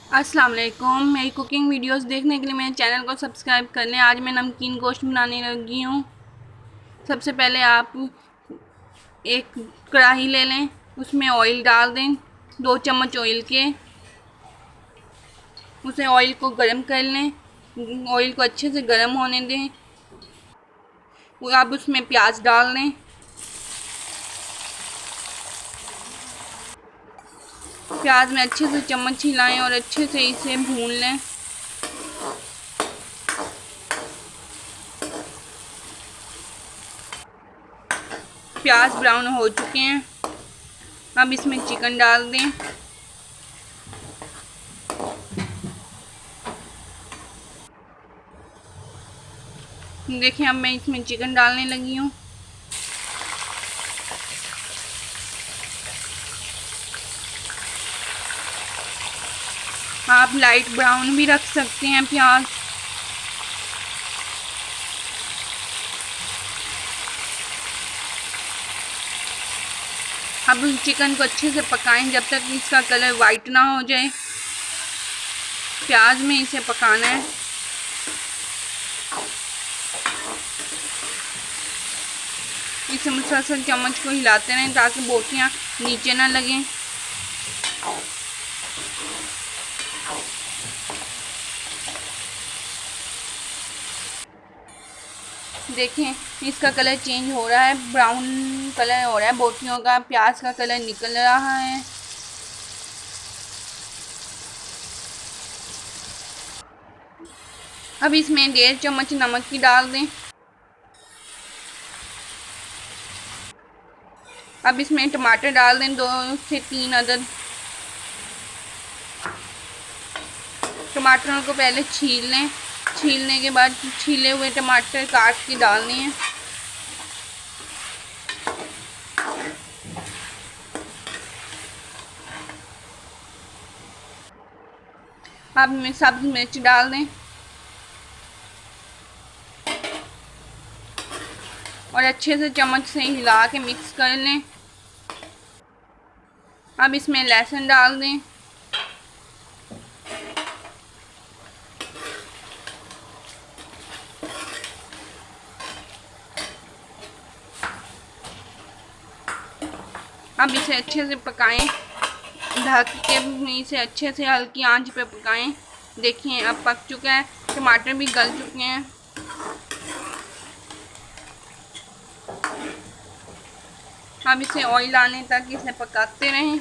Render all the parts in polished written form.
अस्सलाम वालेकुम। मेरी कुकिंग वीडियोस देखने के लिए मेरे चैनल को सब्सक्राइब कर लें। आज मैं नमकीन गोश्त बनाने लगी हूँ। सबसे पहले आप एक कढ़ाई ले लें, उसमें ऑयल डाल दें, 2 चम्मच ऑयल के। उसे ऑयल को गर्म कर लें, ऑयल को अच्छे से गर्म होने दें। अब उसमें प्याज डाल लें। प्याज में अच्छे से चम्मच हिलाएं और अच्छे से इसे भून लें। प्याज ब्राउन हो चुके हैं। अब इसमें चिकन डाल दें। देखिए, अब मैं इसमें चिकन डालने लगी हूँ। आप लाइट ब्राउन भी रख सकते हैं प्याज। अब चिकन को अच्छे से पकाएं जब तक इसका कलर वाइट ना हो जाए। प्याज में इसे पकाना है। इसे मुसलसल चम्मच को हिलाते रहें ताकि बोटियां नीचे ना लगें। देखें, इसका कलर चेंज हो रहा है, ब्राउन कलर हो रहा है बोटियों का। प्याज का कलर निकल रहा है। अब इसमें 1.5 चम्मच नमक की डाल दें। अब इसमें टमाटर डाल दें, 2 से 3 अदद। टमाटरों को पहले छील लें। छीलने के बाद छीले हुए टमाटर काट के डालने हैं। अब में सब्ज मिर्च डाल दें और अच्छे से चम्मच से हिला के मिक्स कर लें। अब इसमें लहसुन डाल दें। अब इसे अच्छे से पकाएं, ढक के इसे अच्छे से हल्की आंच पे पकाएं। देखिए, अब पक चुका है, टमाटर भी गल चुके हैं। अब इसे ऑयल आने तक इसे पकाते रहें।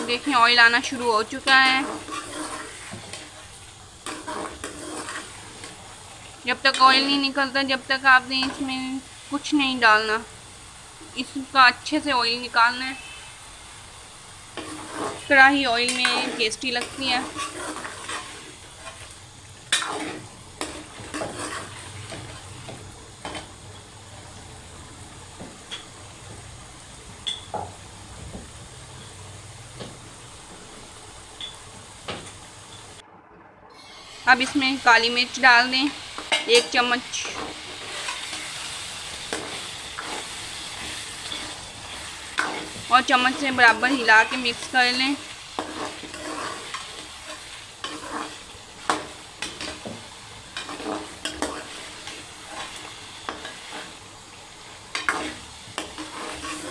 देखिए, ऑयल आना शुरू हो चुका है। जब तक ऑयल नहीं निकलता जब तक आपने इसमें कुछ नहीं डालना। इसका अच्छे से ऑयल निकालना है। कढ़ाई ऑयल में टेस्टी लगती है। अब इसमें काली मिर्च डाल दें, 1 चम्मच। और चम्मच से बराबर हिला के मिक्स कर लें।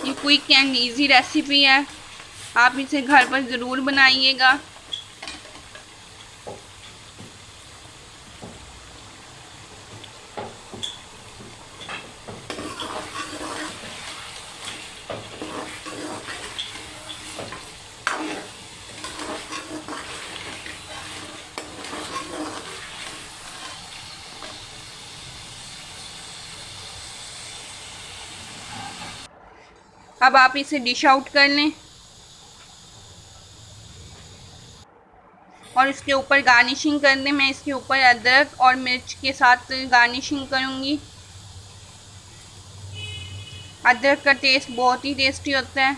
ये क्विक एंड इजी रेसिपी है, आप इसे घर पर ज़रूर बनाइएगा। अब आप इसे डिश आउट कर लें और इसके ऊपर गार्निशिंग कर दें। मैं इसके ऊपर अदरक और मिर्च के साथ गार्निशिंग करूँगी। अदरक का टेस्ट बहुत ही टेस्टी होता है।